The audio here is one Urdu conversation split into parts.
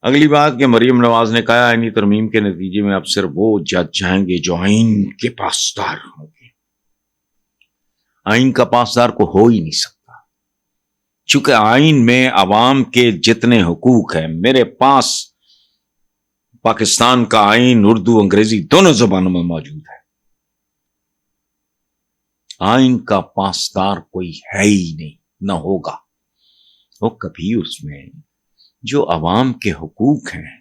اگلی بات کہ مریم نواز نے کہا آئینی ترمیم کے نتیجے میں اب صرف وہ جج جائیں گے جو آئین کے پاسدار ہوں گے. آئین کا پاسدار کو ہو ہی نہیں سکتا، چونکہ آئین میں عوام کے جتنے حقوق ہیں. میرے پاس پاکستان کا آئین اردو انگریزی دونوں زبانوں میں موجود ہے. آئین کا پاسدار کوئی ہے ہی نہیں، نہ ہوگا. وہ کبھی اس میں جو عوام کے حقوق ہیں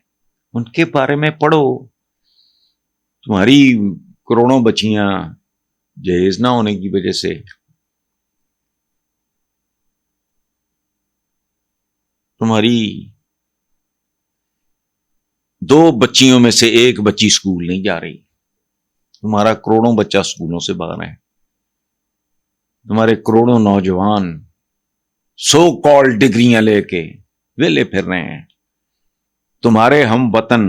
ان کے بارے میں پڑھو. تمہاری کروڑوں بچیاں جہیز نہ ہونے کی وجہ سے تمہاری 2 بچیوں میں سے 1 بچی اسکول نہیں جا رہی، تمہارا کروڑوں بچہ اسکولوں سے باہر ہے، تمہارے کروڑوں نوجوان سو کال ڈگریاں لے کے ویلے پھر رہے ہیں، تمہارے ہم وطن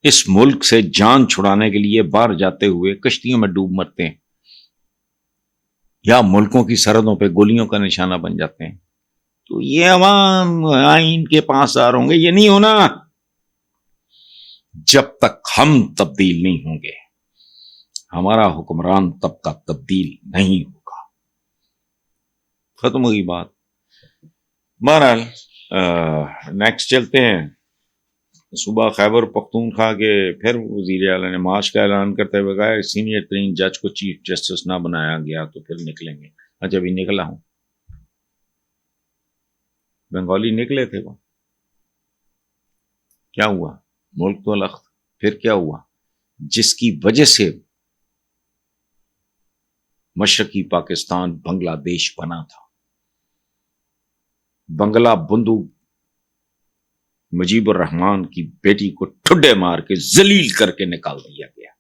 اس ملک سے جان چھڑانے کے لیے باہر جاتے ہوئے کشتیوں میں ڈوب مرتے ہیں یا ملکوں کی سرحدوں پہ گولیوں کا نشانہ بن جاتے ہیں. تو یہ عوام آئین کے پاسدار ہوں گے، یہ نہیں ہونا جب تک ہم تبدیل نہیں ہوں گے. ہمارا حکمران طبقہ تبدیل نہیں ہوگا. ختم ہوگی بات. بہرحال نیکسٹ چلتے ہیں. صبح خیبر پختونخوا کے پھر وزیر اعلیٰ نے معاش کا اعلان کرتے ہوئے کہا سینئر ترین جج کو چیف جسٹس نہ بنایا گیا تو پھر نکلیں گے. اچھا ابھی نکلا ہوں، بنگالی نکلے تھے وہ. کیا ہوا؟ ملک تو لخت. پھر کیا ہوا؟ جس کی وجہ سے مشرقی پاکستان بنگلہ دیش بنا تھا، بنگلہ بندو مجیب الرحمان کی بیٹی کو ٹھڈے مار کے ذلیل کر کے نکال دیا گیا.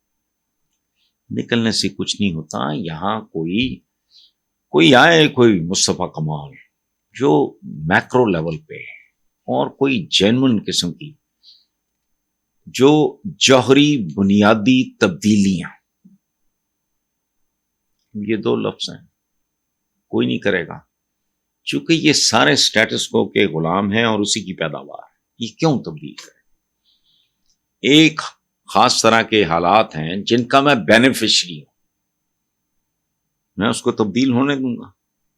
نکلنے سے کچھ نہیں ہوتا. یہاں کوئی آئے، کوئی مصطفیٰ کمال جو میکرو لیول پہ اور کوئی جینون قسم کی جو جوہری بنیادی تبدیلیاں، یہ 2 لفظ ہیں، کوئی نہیں کرے گا. چونکہ یہ سارے سٹیٹس کو کے غلام ہیں اور اسی کی پیداوار. یہ کیوں تبدیل کرے؟ ایک خاص طرح کے حالات ہیں جن کا میں بینیفیشری ہوں، میں اس کو تبدیل ہونے دوں گا؟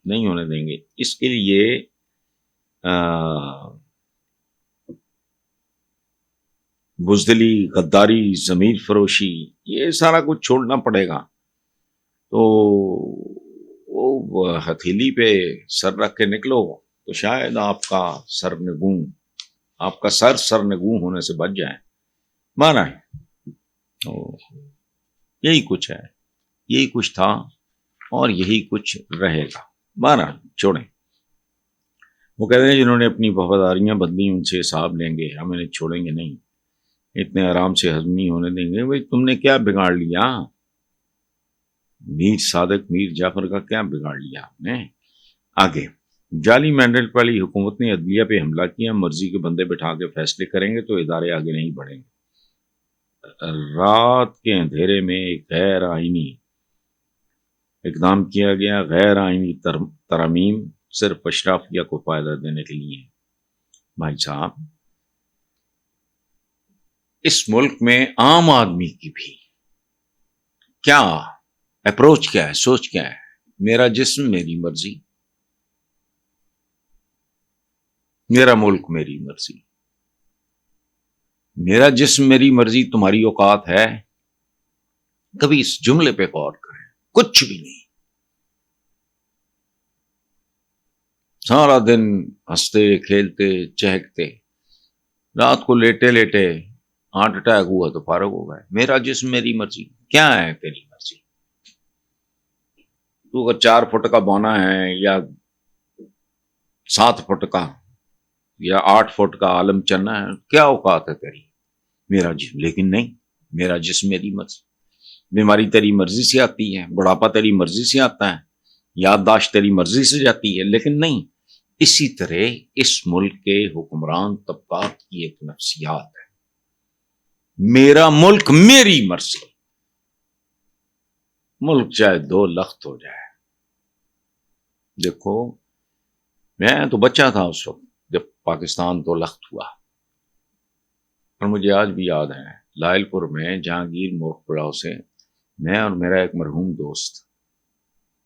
نہیں ہونے دیں گے. اس کے لیے بزدلی، غداری، ضمیر فروشی، یہ سارا کچھ چھوڑنا پڑے گا. تو وہ ہتھیلی پہ سر رکھ کے نکلو تو شاید آپ کا سر نگوں ہونے سے بچ جائے. مانا ہے یہی کچھ ہے، یہی کچھ تھا اور یہی کچھ رہے گا. مانا چھوڑیں. وہ کہتے ہیں جنہوں نے اپنی وفاداریاں بدلی ان سے حساب لیں گے، ہم انہیں چھوڑیں گے نہیں، اتنے آرام سے ہضم نہیں ہونے دیں گے. بھائی تم نے کیا بگاڑ لیا؟ میر صادق، میر جعفر کا کیا بگاڑ لیا آپ نے؟ آگے جعلی مینڈیٹ والی حکومت نے عدلیہ پہ حملہ کیا، مرضی کے بندے بٹھا کے فیصلے کریں گے تو ادارے آگے نہیں بڑھیں گے. رات کے اندھیرے میں ایک غیر آئینی اقدام کیا گیا. غیر آئینی ترامیم صرف اشرافیہ کو فائدہ دینے کے لیے. بھائی صاحب اس ملک میں عام آدمی کی بھی کیا اپروچ کیا ہے، سوچ کیا ہے؟ میرا جسم میری مرضی، میرا ملک میری مرضی. میرا جسم میری مرضی تمہاری اوقات ہے؟ کبھی اس جملے پہ غور کریں. کچھ بھی نہیں. سارا دن ہنستے کھیلتے چہکتے، رات کو لیٹے لیٹے ہارٹ اٹیک ہوا تو فارغ ہو گئے. میرا جسم میری مرضی. کیا ہے تیری مرضی؟ تو اگر 4 فٹ کا بونا ہے یا 7 فٹ کا یا 8 فٹ کا عالم چلنا ہے، کیا اوقات ہے تیری؟ میرا جسم. لیکن نہیں، میرا جسم میری مرضی. بیماری تیری مرضی سے آتی ہے، بڑھاپا تیری مرضی سے آتا ہے، یادداشت تیری مرضی سے جاتی ہے. لیکن نہیں، اسی طرح اس ملک کے حکمران طبقات کی ایک نفسیات ہے، میرا ملک میری مرضی. ملک چاہے 2 لخت ہو جائے. دیکھو میں تو بچہ تھا اس وقت جب پاکستان 2 لخت ہوا. اور مجھے آج بھی یاد ہے لائل پور میں جہانگیر مرغ پلاؤ سے میں اور میرا ایک مرحوم دوست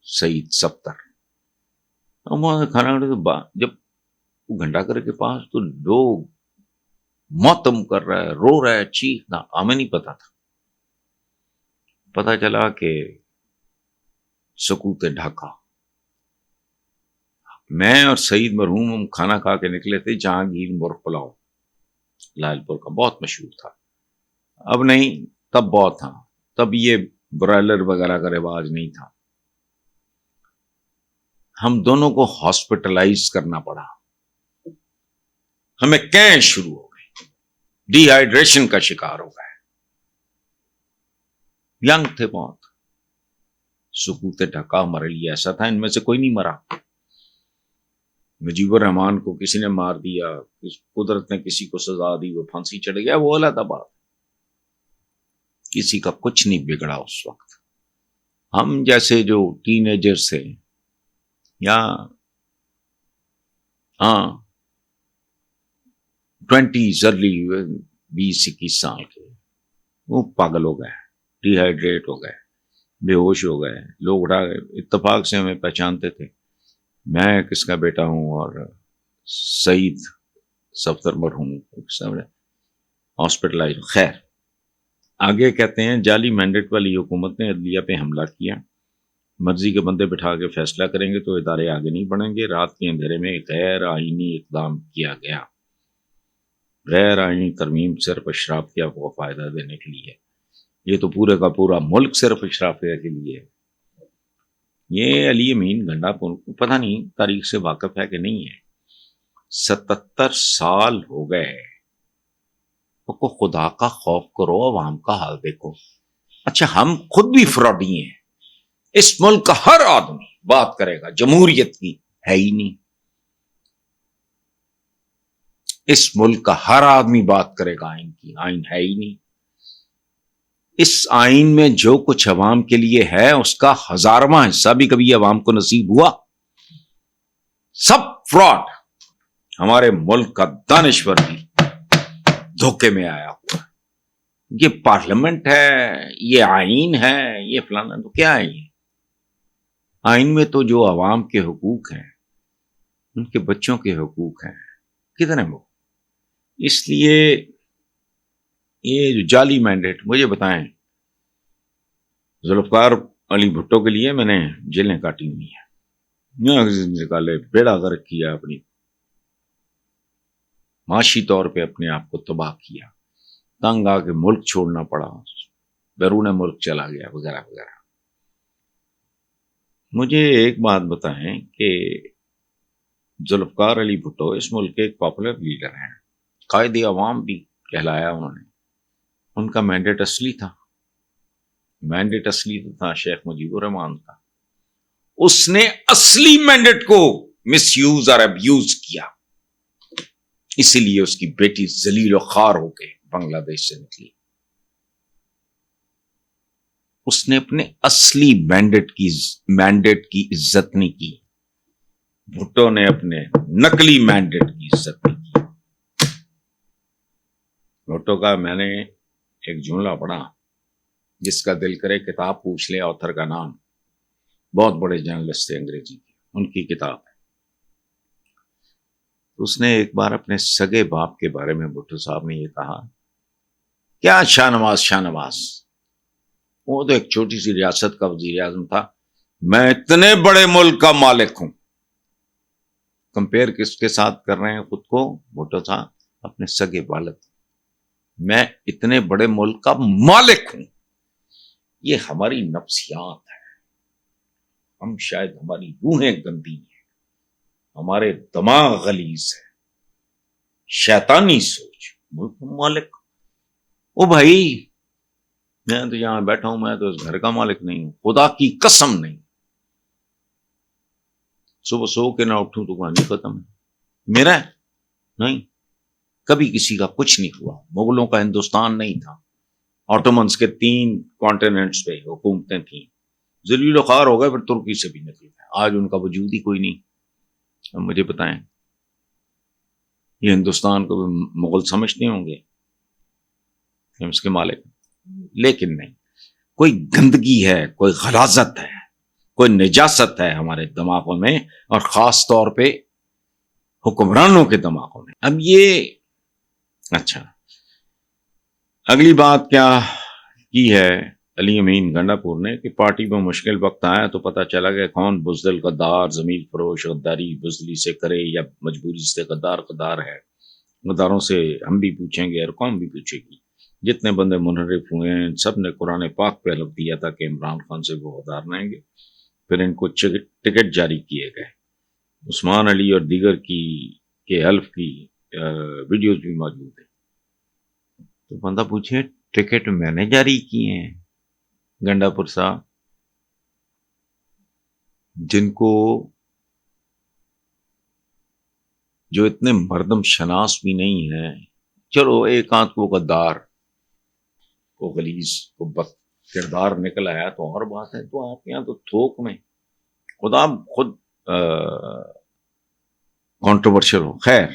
سعید سبتر، ہم وہاں سے کھانا کھانے کے جب وہ گھنٹاکر کے پاس تو لوگ ماتم کر رہا ہے، رو رہا ہے، چیخنا، ہمیں نہیں پتا تھا. پتا چلا کہ سکوت ڈھاکہ. میں اور سعید مرحوم ہم کھانا کھا کے نکلے تھے جہانگیر مرغ پلاؤ لائل پور کا، بہت مشہور تھا. اب نہیں، تب بہت تھا. تب یہ برائلر وغیرہ کا رواج نہیں تھا. ہم دونوں کو ہاسپٹلائز کرنا پڑا. ہمیں کین شروع ہو گئی، ڈی ہائیڈریشن کا شکار ہو گئے. ینگ تھے بہت. سکوت ڈھکا ہمارے لیے ایسا تھا ان میں سے کوئی نہیں مرا. مجیب الرحمان کو کسی نے مار دیا، قدرت نے کسی کو سزا دی، وہ پھانسی چڑھ گیا، وہ علیحدہ بات. کسی کا کچھ نہیں بگڑا اس وقت. ہم جیسے جو ٹین ایجرز تھے یا 20 ارلی 20-21 سال کے، وہ پاگل ہو گئے، ڈی ہائیڈریٹ ہو گئے، بے ہوش ہو گئے. لوگ اٹھا گئے، اتفاق سے ہمیں پہچانتے تھے، میں کس کا بیٹا ہوں اور سعید سبتر مرحوم ہاسپٹلائز. خیر آگے کہتے ہیں جعلی مینڈیٹ والی حکومت نے عدلیہ پہ حملہ کیا. مرضی کے بندے بٹھا کے فیصلہ کریں گے تو ادارے آگے نہیں بڑھیں گے. رات کے اندھیرے میں غیر آئینی اقدام کیا گیا. غیر آئینی ترمیم صرف اشرافیہ کو فائدہ دینے کے لیے. یہ تو پورے کا پورا ملک صرف اشرافیہ کے لیے. یہ علی امین گنڈا پور پتہ نہیں تاریخ سے واقف ہے کہ نہیں ہے. 77 سال ہو گئے. کو خدا کا خوف کرو، عوام کا حال دیکھو. اچھا ہم خود بھی فراڈی ہیں. اس ملک کا ہر آدمی بات کرے گا جمہوریت کی، ہے ہی نہیں. اس ملک کا ہر آدمی بات کرے گا آئین کی، آئین ہے ہی نہیں. اس آئین میں جو کچھ عوام کے لیے ہے اس کا 1000واں حصہ بھی کبھی عوام کو نصیب ہوا؟ سب فراڈ. ہمارے ملک کا دانشور بھی دھوکے میں آیا ہوا. یہ پارلیمنٹ ہے، یہ آئین ہے، یہ فلانا. تو کیا ہے یہ آئین میں؟ تو جو عوام کے حقوق ہیں، ان کے بچوں کے حقوق ہیں، کتنے وہ. اس لیے یہ جو جعلی مینڈیٹ، مجھے بتائیں ذوالفقار علی بھٹو کے لیے میں نے جیلیں کاٹی ہوئی ہیں، نکالے، بیڑا غرق کیا، اپنی معاشی طور پہ اپنے آپ کو تباہ کیا، تنگ آ کے ملک چھوڑنا پڑا، بیرون ملک چلا گیا، وغیرہ وغیرہ. مجھے ایک بات بتائیں کہ ذوالفقار علی بھٹو اس ملک کے ایک پاپولر لیڈر ہیں، قائد عوام بھی کہلایا انہوں نے. ان کا مینڈیٹ اصلی تھا، مینڈیٹ اصلی تھا شیخ مجیب الرحمان کا. اس نے اصلی مینڈیٹ کو مس یوز اور ابیوز کیا. اسی لیے اس کی بیٹی ذلیل و خوار ہو کے بنگلہ دیش سے نکلی. اس نے اپنے اصلی مینڈیٹ کی عزت نہیں کی. بھٹو نے اپنے نقلی مینڈیٹ کی عزت نہیں کی. بھٹو کا میں نے ایک جملہ پڑھا، جس کا دل کرے کتاب پوچھ لے، آتھر کا نام، بہت بڑے جرنلسٹ تھے انگریزی کے، ان کی کتاب ہے. اس نے ایک بار اپنے سگے باپ کے بارے میں بھٹو صاحب نے یہ کہا، کیا شاہ نواز، وہ تو ایک چھوٹی سی ریاست کا وزیر اعظم تھا، میں اتنے بڑے ملک کا مالک ہوں. کمپیئر کس کے ساتھ کر رہے ہیں خود کو؟ بھٹو صاحب اپنے سگے والد. میں اتنے بڑے ملک کا مالک ہوں. یہ ہماری نفسیات ہے. ہم شاید ہماری روحیں گندی ہیں، ہمارے دماغ غلیظ ہے، شیطانی سوچ. ملک کا مالک، او بھائی میں تو یہاں بیٹھا ہوں، میں تو اس گھر کا مالک نہیں ہوں، خدا کی قسم نہیں. صبح سو کے نہ اٹھوں تو کہانی ختم ہے، میرا نہیں. کبھی کسی کا کچھ نہیں ہوا. مغلوں کا ہندوستان نہیں تھا، آٹومنس کے 3 کانٹیننٹس پہ حکومتیں تھیں. ذلیل و خوار ہو گئے، پھر ترکی سے بھی نکل گئے، آج ان کا وجود ہی کوئی نہیں. اب مجھے بتائیں یہ ہندوستان کو بھی مغل سمجھتے ہوں گے؟ ہم اس کے مالک، لیکن نہیں، کوئی گندگی ہے، کوئی غلاظت ہے، کوئی نجاست ہے ہمارے دماغوں میں، اور خاص طور پہ حکمرانوں کے دماغوں میں. اب یہ اچھا، اگلی بات کیا کی ہے علی امین گنڈا پور نے کہ پارٹی میں مشکل وقت آیا تو پتہ چلا کہ کون بزدل غدار، ضمیر فروش، غداری بزدلی سے کرے یا مجبوری سے غدار ہے. غداروں سے ہم بھی پوچھیں گے اور قوم بھی پوچھے گی. جتنے بندے منحرف ہوئے ہیں سب نے قرآن پاک پہ حلف دیا تھا کہ عمران خان سے وہ غدار رہیں گے. پھر ان کو ٹکٹ جاری کیے گئے. عثمان علی اور دیگر کے حلف کی ویڈیوز بھی موجود ہیں. تو بندہ پوچھے ٹکٹ میں نے جاری کیے ہیں گنڈا پور صاحب، جن کو جو اتنے مردم شناس بھی نہیں ہیں. چلو ایک آدھ کو غدار کو غلیظ کو بد کردار نکل آیا تو اور بات ہے. تو آپ یہاں تو تھوک میں خدا خود کنٹروورشل ہو. خیر